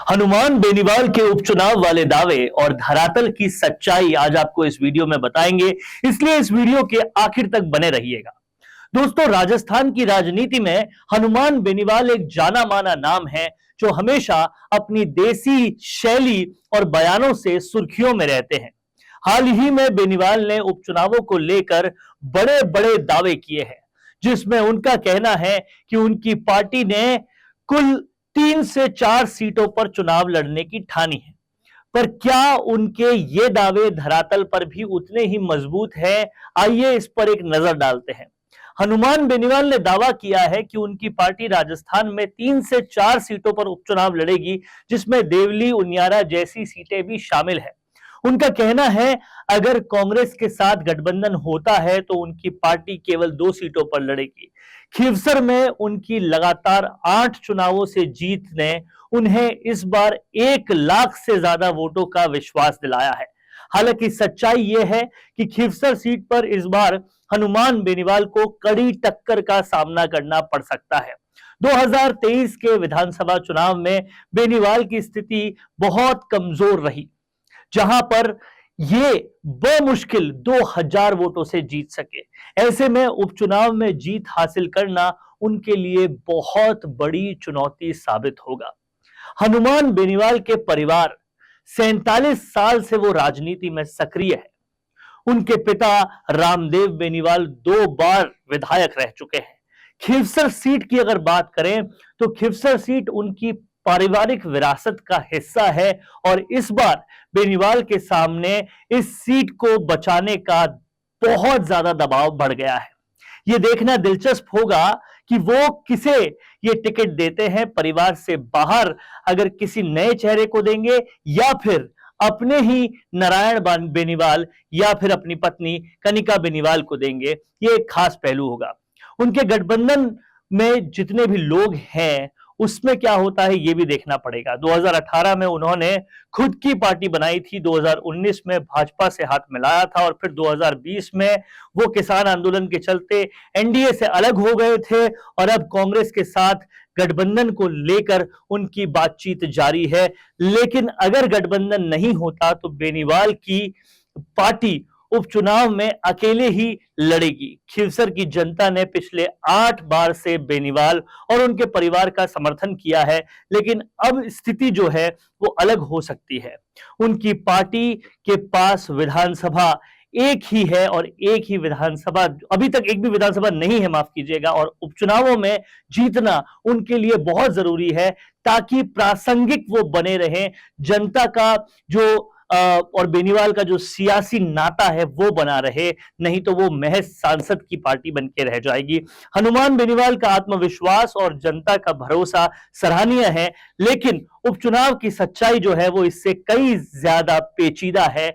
हनुमान बेनीवाल के उपचुनाव वाले दावे और धरातल की सच्चाई आज आपको इस वीडियो में बताएंगे, इसलिए इस वीडियो के आखिर तक बने रहिएगा। दोस्तों, राजस्थान की राजनीति में हनुमान बेनीवाल एक जाना माना नाम है जो हमेशा अपनी देसी शैली और बयानों से सुर्खियों में रहते हैं। हाल ही में बेनीवाल ने उपचुनावों को लेकर बड़े बड़े दावे किए हैं, जिसमें उनका कहना है कि उनकी पार्टी ने कुल 3 से 4 सीटों पर चुनाव लड़ने की ठानी है। पर क्या उनके ये दावे धरातल पर भी उतने ही मजबूत हैं? आइए इस पर एक नजर डालते हैं। हनुमान बेनीवाल ने दावा किया है कि उनकी पार्टी राजस्थान में 3 से 4 सीटों पर उपचुनाव लड़ेगी, जिसमें देवली, उनियारा जैसी सीटें भी शामिल है। उनका कहना है अगर कांग्रेस के साथ गठबंधन होता है तो उनकी पार्टी केवल 2 सीटों पर लड़ेगी। खीवसर में उनकी लगातार 8 चुनावों से जीत ने उन्हें इस बार 1 लाख से ज्यादा वोटों का विश्वास दिलाया है। हालांकि सच्चाई यह है कि खीवसर सीट पर इस बार हनुमान बेनीवाल को कड़ी टक्कर का सामना करना पड़ सकता है। 2023 के विधानसभा चुनाव में बेनीवाल की स्थिति बहुत कमजोर रही, जहां पर ये बमुश्किल 2000 वोटों से जीत सके। ऐसे में उपचुनाव में जीत हासिल करना उनके लिए बहुत बड़ी चुनौती साबित होगा। हनुमान बेनीवाल के परिवार 47 साल से वो राजनीति में सक्रिय है। उनके पिता रामदेव बेनीवाल 2 बार विधायक रह चुके हैं। खीवसर सीट की अगर बात करें तो खीवसर सीट उनकी पारिवारिक विरासत का हिस्सा है और इस बार बेनीवाल के सामने इस सीट को बचाने का बहुत ज्यादा दबाव बढ़ गया है। यह देखना दिलचस्प होगा कि वो किसे ये टिकट देते हैं, परिवार से बाहर अगर किसी नए चेहरे को देंगे या फिर अपने ही नारायण बेनीवाल या फिर अपनी पत्नी कनिका बेनीवाल को देंगे। ये एक खास पहलू होगा। उनके गठबंधन में जितने भी लोग हैं उसमें क्या होता है ये भी देखना पड़ेगा। 2018 में उन्होंने खुद की पार्टी बनाई थी, 2019 में भाजपा से हाथ मिलाया था और फिर 2020 में वो किसान आंदोलन के चलते एनडीए से अलग हो गए थे और अब कांग्रेस के साथ गठबंधन को लेकर उनकी बातचीत जारी है। लेकिन अगर गठबंधन नहीं होता तो बेनीवाल की पार्टी उपचुनाव में अकेले ही लड़ेगी। खीवसर की जनता ने पिछले 8 बार से बेनीवाल और उनके परिवार का समर्थन किया है, लेकिन अब स्थिति जो है वो अलग हो सकती है। उनकी पार्टी के पास विधानसभा एक ही है और एक ही विधानसभा, अभी तक एक भी विधानसभा नहीं है, माफ कीजिएगा, और उपचुनावों में जीतना उनके लिए बहुत जरूरी है ताकि प्रासंगिक वो बने रहें। जनता का जो और बेनीवाल का जो सियासी नाता है वो बना रहे, नहीं तो वो महज सांसद की पार्टी बनके रह जाएगी। हनुमान बेनीवाल का आत्मविश्वास और जनता का भरोसा सराहनीय है, लेकिन उपचुनाव की सच्चाई जो है वो इससे कई ज्यादा पेचीदा है।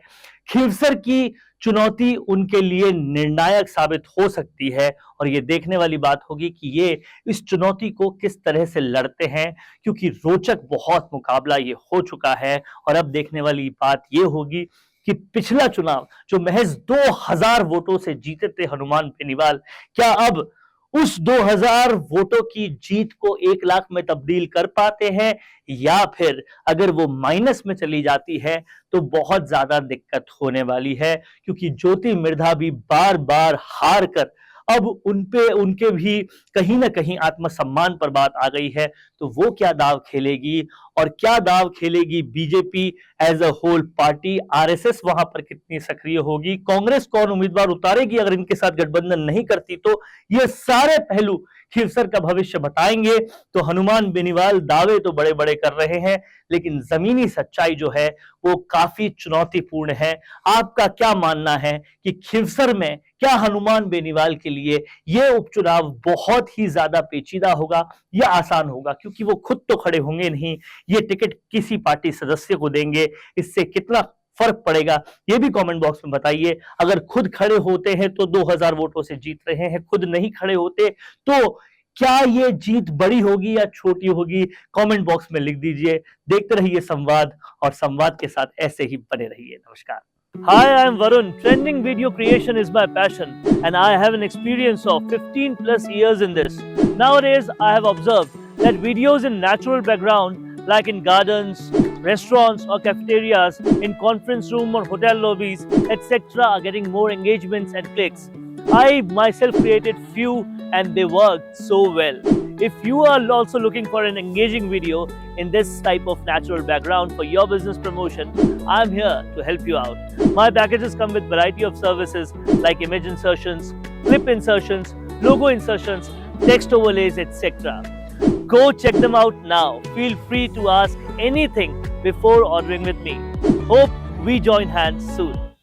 खीवसर की चुनौती उनके लिए निर्णायक साबित हो सकती है और ये देखने वाली बात होगी कि ये इस चुनौती को किस तरह से लड़ते हैं, क्योंकि रोचक बहुत मुकाबला ये हो चुका है। और अब देखने वाली बात ये होगी कि पिछला चुनाव जो महज 2000 वोटों से जीते थे हनुमान बेनीवाल, क्या अब उस 2000 वोटों की जीत को 1 लाख में तब्दील कर पाते हैं, या फिर अगर वो माइनस में चली जाती है तो बहुत ज्यादा दिक्कत होने वाली है, क्योंकि ज्योति मिर्धा भी बार बार हार कर अब उनके भी कहीं ना कहीं आत्मसम्मान पर बात आ गई है। तो वो क्या दाव खेलेगी और क्या दाव खेलेगी BJP as a whole party, RSS वहां पर कितनी सक्रिय होगी, कांग्रेस कौन उम्मीदवार उतारेगी अगर इनके साथ गठबंधन नहीं करती, तो ये सारे पहलू खीवसर का भविष्य बताएंगे। तो हनुमान बेनीवाल दावे तो बड़े बड़े कर रहे हैं, लेकिन जमीनी सच्चाई जो है वो काफी चुनौतीपूर्ण है। आपका क्या मानना है कि खीवसर में क्या हनुमान बेनीवाल के लिए यह उपचुनाव बहुत ही ज्यादा पेचीदा होगा या आसान होगा? क्योंकि वो खुद तो खड़े होंगे नहीं, ये टिकट किसी पार्टी सदस्य को देंगे। इससे कितना फर्क पड़ेगा ये भी कमेंट बॉक्स में बताइए। अगर खुद खड़े होते हैं तो 2000 वोटों से जीत रहे हैं, खुद नहीं खड़े होते तो क्या ये जीत बड़ी होगी या छोटी होगी? कमेंट बॉक्स में लिख दीजिए। देखते रहिए संवाद और संवाद के साथ ऐसे ही बने रहिए। नमस्कार। Hi, I am Varun. Trending video creation is my passion and I have an experience of 15 plus years in this. Nowadays, I have observed that videos in natural background like in gardens, restaurants or cafeterias, in conference room or hotel lobbies, etc. are getting more engagements and clicks. I myself created few and they worked so well. If you are also looking for an engaging video in this type of natural background for your business promotion, I'm here to help you out. My packages come with variety of services like image insertions, clip insertions, logo insertions, text overlays, etc. Go check them out now. Feel free to ask anything before ordering with me. Hope we join hands soon.